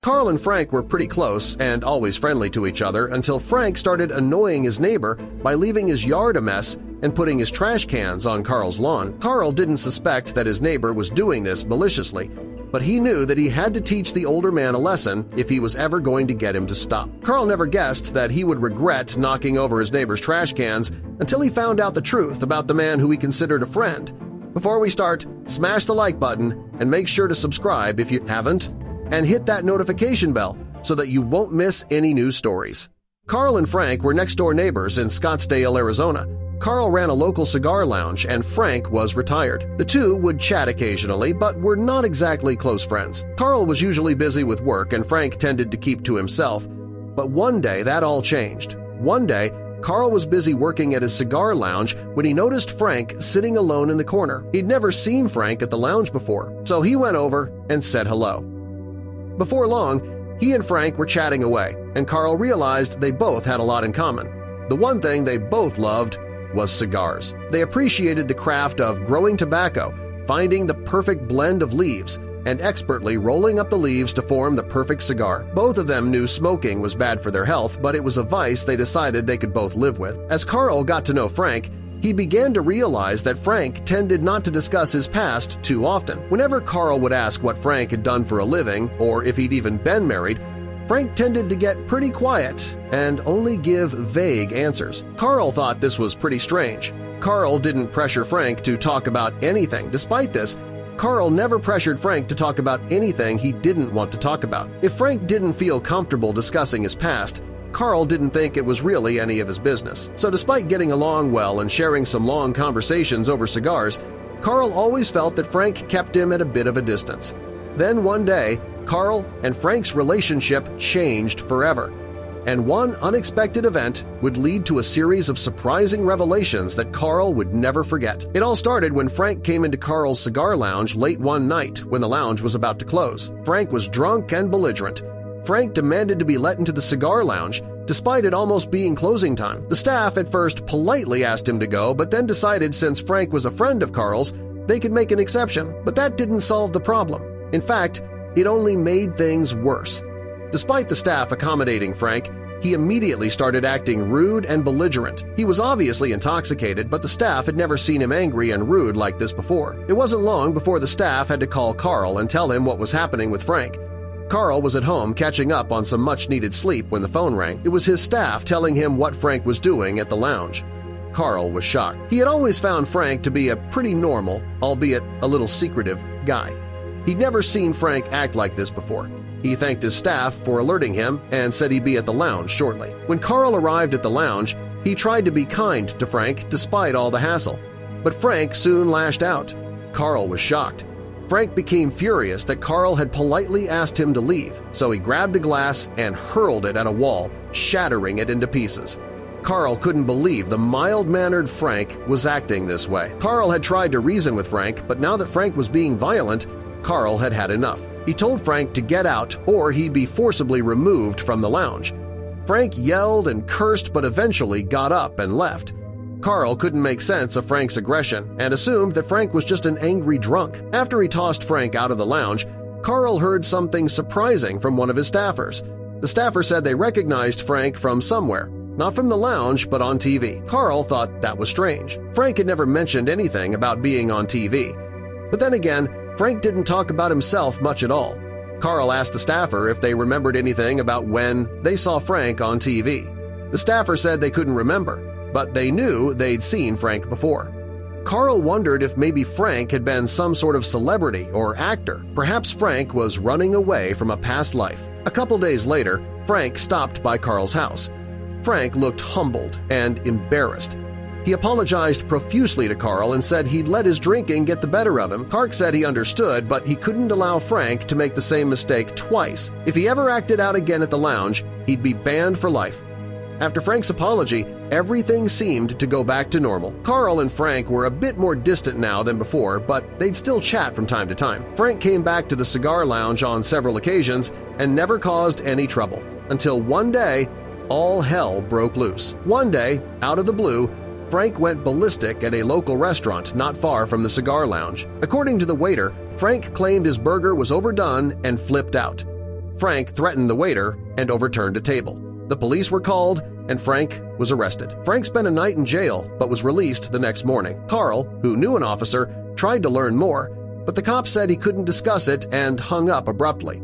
Carl and Frank were pretty close and always friendly to each other until Frank started annoying his neighbor by leaving his yard a mess and putting his trash cans on Carl's lawn. Carl didn't suspect that his neighbor was doing this maliciously, but he knew that he had to teach the older man a lesson if he was ever going to get him to stop. Carl never guessed that he would regret knocking over his neighbor's trash cans until he found out the truth about the man who he considered a friend. Before we start, smash the like button and make sure to subscribe if you haven't, and hit that notification bell so that you won't miss any news stories. Carl and Frank were next-door neighbors in Scottsdale, Arizona. Carl ran a local cigar lounge and Frank was retired. The two would chat occasionally, but were not exactly close friends. Carl was usually busy with work and Frank tended to keep to himself. But one day that all changed. One day, Carl was busy working at his cigar lounge when he noticed Frank sitting alone in the corner. He'd never seen Frank at the lounge before, so he went over and said hello. Before long, he and Frank were chatting away, and Carl realized they both had a lot in common. The one thing they both loved was cigars. They appreciated the craft of growing tobacco, finding the perfect blend of leaves, and expertly rolling up the leaves to form the perfect cigar. Both of them knew smoking was bad for their health, but it was a vice they decided they could both live with. As Carl got to know Frank, he began to realize that Frank tended not to discuss his past too often. Whenever Carl would ask what Frank had done for a living or if he'd even been married, Frank tended to get pretty quiet and only give vague answers. Carl thought this was pretty strange. Carl didn't pressure Frank to talk about anything. Despite this, Carl never pressured Frank to talk about anything he didn't want to talk about. If Frank didn't feel comfortable discussing his past, Carl didn't think it was really any of his business. So despite getting along well and sharing some long conversations over cigars, Carl always felt that Frank kept him at a bit of a distance. Then one day, Carl and Frank's relationship changed forever, and one unexpected event would lead to a series of surprising revelations that Carl would never forget. It all started when Frank came into Carl's cigar lounge late one night when the lounge was about to close. Frank was drunk and belligerent. Frank demanded to be let into the cigar lounge, despite it almost being closing time. The staff at first politely asked him to go, but then decided since Frank was a friend of Carl's, they could make an exception. But that didn't solve the problem. In fact, it only made things worse. Despite the staff accommodating Frank, he immediately started acting rude and belligerent. He was obviously intoxicated, but the staff had never seen him angry and rude like this before. It wasn't long before the staff had to call Carl and tell him what was happening with Frank. Carl was at home catching up on some much-needed sleep when the phone rang. It was his staff telling him what Frank was doing at the lounge. Carl was shocked. He had always found Frank to be a pretty normal, albeit a little secretive, guy. He'd never seen Frank act like this before. He thanked his staff for alerting him and said he'd be at the lounge shortly. When Carl arrived at the lounge, he tried to be kind to Frank despite all the hassle. But Frank soon lashed out. Carl was shocked. Frank became furious that Carl had politely asked him to leave, so he grabbed a glass and hurled it at a wall, shattering it into pieces. Carl couldn't believe the mild-mannered Frank was acting this way. Carl had tried to reason with Frank, but now that Frank was being violent, Carl had had enough. He told Frank to get out or he'd be forcibly removed from the lounge. Frank yelled and cursed but eventually got up and left. Carl couldn't make sense of Frank's aggression and assumed that Frank was just an angry drunk. After he tossed Frank out of the lounge, Carl heard something surprising from one of his staffers. The staffer said they recognized Frank from somewhere, not from the lounge but on TV. Carl thought that was strange. Frank had never mentioned anything about being on TV. But then again, Frank didn't talk about himself much at all. Carl asked the staffer if they remembered anything about when they saw Frank on TV. The staffer said they couldn't remember, but they knew they'd seen Frank before. Carl wondered if maybe Frank had been some sort of celebrity or actor. Perhaps Frank was running away from a past life. A couple days later, Frank stopped by Carl's house. Frank looked humbled and embarrassed. He apologized profusely to Carl and said he'd let his drinking get the better of him. Carl said he understood, but he couldn't allow Frank to make the same mistake twice. If he ever acted out again at the lounge, he'd be banned for life. After Frank's apology, everything seemed to go back to normal. Carl and Frank were a bit more distant now than before, but they'd still chat from time to time. Frank came back to the cigar lounge on several occasions and never caused any trouble, until one day, all hell broke loose. One day, out of the blue, Frank went ballistic at a local restaurant not far from the cigar lounge. According to the waiter, Frank claimed his burger was overdone and flipped out. Frank threatened the waiter and overturned a table. The police were called, and Frank was arrested. Frank spent a night in jail but was released the next morning. Carl, who knew an officer, tried to learn more, but the cop said he couldn't discuss it and hung up abruptly.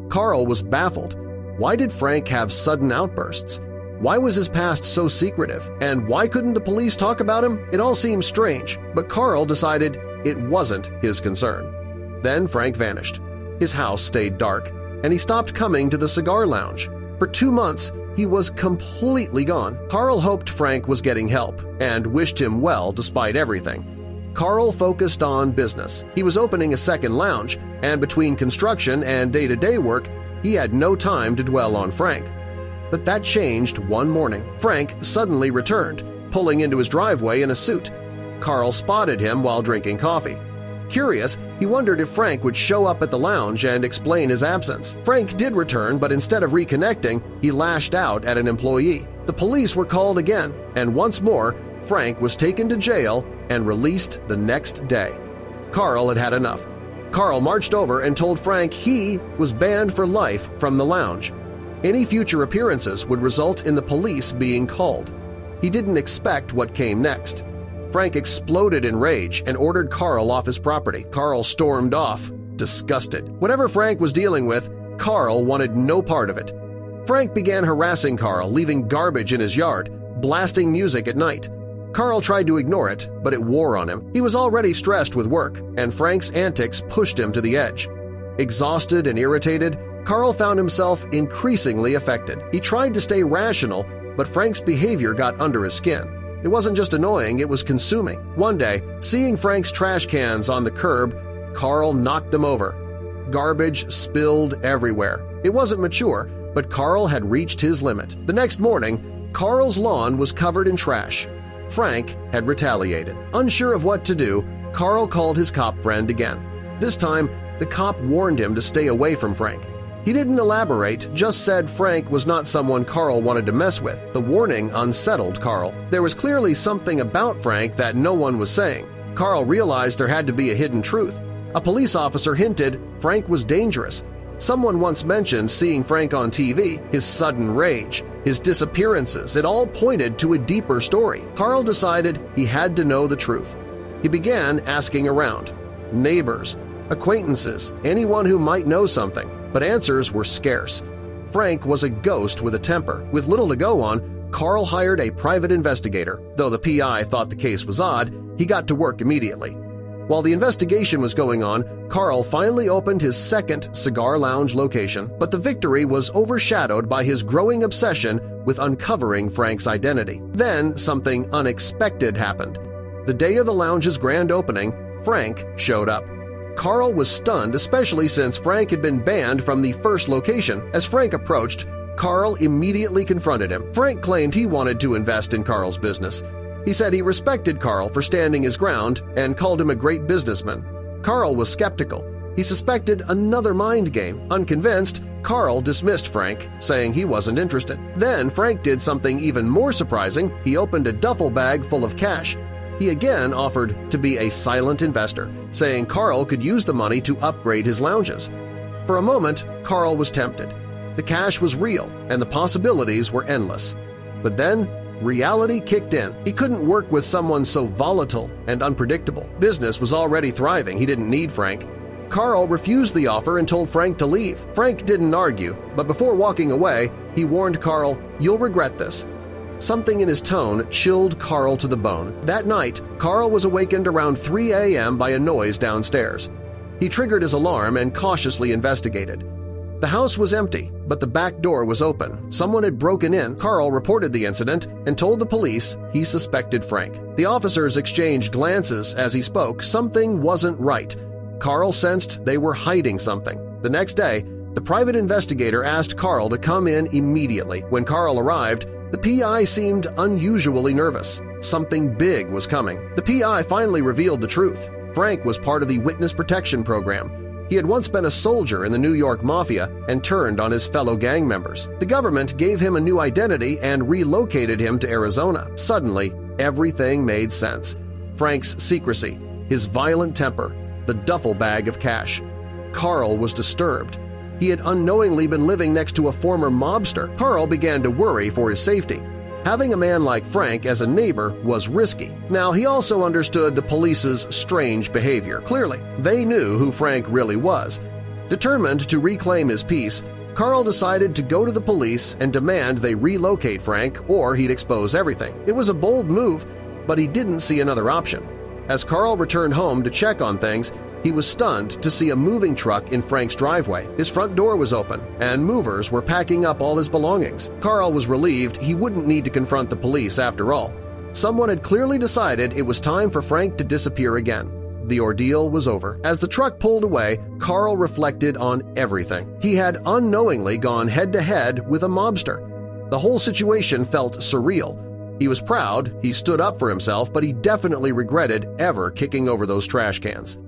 Carl was baffled. Why did Frank have sudden outbursts? Why was his past so secretive? And why couldn't the police talk about him? It all seemed strange, but Carl decided it wasn't his concern. Then Frank vanished. His house stayed dark, and he stopped coming to the cigar lounge. For 2 months, he was completely gone. Carl hoped Frank was getting help and wished him well despite everything. Carl focused on business. He was opening a second lounge, and between construction and day-to-day work, he had no time to dwell on Frank. But that changed one morning. Frank suddenly returned, pulling into his driveway in a suit. Carl spotted him while drinking coffee. Curious, he wondered if Frank would show up at the lounge and explain his absence. Frank did return, but instead of reconnecting, he lashed out at an employee. The police were called again, and once more, Frank was taken to jail and released the next day. Carl had had enough. Carl marched over and told Frank he was banned for life from the lounge. Any future appearances would result in the police being called. He didn't expect what came next. Frank exploded in rage and ordered Carl off his property. Carl stormed off, disgusted. Whatever Frank was dealing with, Carl wanted no part of it. Frank began harassing Carl, leaving garbage in his yard, blasting music at night. Carl tried to ignore it, but it wore on him. He was already stressed with work, and Frank's antics pushed him to the edge. Exhausted and irritated, Carl found himself increasingly affected. He tried to stay rational, but Frank's behavior got under his skin. It wasn't just annoying, it was consuming. One day, seeing Frank's trash cans on the curb, Carl knocked them over. Garbage spilled everywhere. It wasn't mature, but Carl had reached his limit. The next morning, Carl's lawn was covered in trash. Frank had retaliated. Unsure of what to do, Carl called his cop friend again. This time, the cop warned him to stay away from Frank. He didn't elaborate, just said Frank was not someone Carl wanted to mess with. The warning unsettled Carl. There was clearly something about Frank that no one was saying. Carl realized there had to be a hidden truth. A police officer hinted Frank was dangerous. Someone once mentioned seeing Frank on TV, his sudden rage, his disappearances. It all pointed to a deeper story. Carl decided he had to know the truth. He began asking around. Neighbors, acquaintances, anyone who might know something. But answers were scarce. Frank was a ghost with a temper. With little to go on, Carl hired a private investigator. Though the PI thought the case was odd, he got to work immediately. While the investigation was going on, Carl finally opened his second cigar lounge location, but the victory was overshadowed by his growing obsession with uncovering Frank's identity. Then something unexpected happened. The day of the lounge's grand opening, Frank showed up. Carl was stunned, especially since Frank had been banned from the first location. As Frank approached, Carl immediately confronted him. Frank claimed he wanted to invest in Carl's business. He said he respected Carl for standing his ground and called him a great businessman. Carl was skeptical. He suspected another mind game. Unconvinced, Carl dismissed Frank, saying he wasn't interested. Then Frank did something even more surprising. He opened a duffel bag full of cash. He again offered to be a silent investor, saying Carl could use the money to upgrade his lounges. For a moment, Carl was tempted. The cash was real, and the possibilities were endless. But then, reality kicked in. He couldn't work with someone so volatile and unpredictable. Business was already thriving. He didn't need Frank. Carl refused the offer and told Frank to leave. Frank didn't argue, but before walking away, he warned Carl, "You'll regret this." Something in his tone chilled Carl to the bone. That night, Carl was awakened around 3 a.m. by a noise downstairs. He triggered his alarm and cautiously investigated. The house was empty, but the back door was open. Someone had broken in. Carl reported the incident and told the police he suspected Frank. The officers exchanged glances as he spoke. Something wasn't right. Carl sensed they were hiding something. The next day, the private investigator asked Carl to come in immediately. When Carl arrived, the PI seemed unusually nervous. Something big was coming. The PI finally revealed the truth. Frank was part of the Witness Protection Program. He had once been a soldier in the New York Mafia and turned on his fellow gang members. The government gave him a new identity and relocated him to Arizona. Suddenly, everything made sense. Frank's secrecy, his violent temper, the duffel bag of cash. Carl was disturbed. He had unknowingly been living next to a former mobster. Carl began to worry for his safety. Having a man like Frank as a neighbor was risky. Now, he also understood the police's strange behavior. Clearly, they knew who Frank really was. Determined to reclaim his peace, Carl decided to go to the police and demand they relocate Frank or he'd expose everything. It was a bold move, but he didn't see another option. As Carl returned home to check on things, he was stunned to see a moving truck in Frank's driveway. His front door was open, and movers were packing up all his belongings. Carl was relieved he wouldn't need to confront the police after all. Someone had clearly decided it was time for Frank to disappear again. The ordeal was over. As the truck pulled away, Carl reflected on everything. He had unknowingly gone head-to-head with a mobster. The whole situation felt surreal. He was proud, he stood up for himself, but he definitely regretted ever kicking over those trash cans.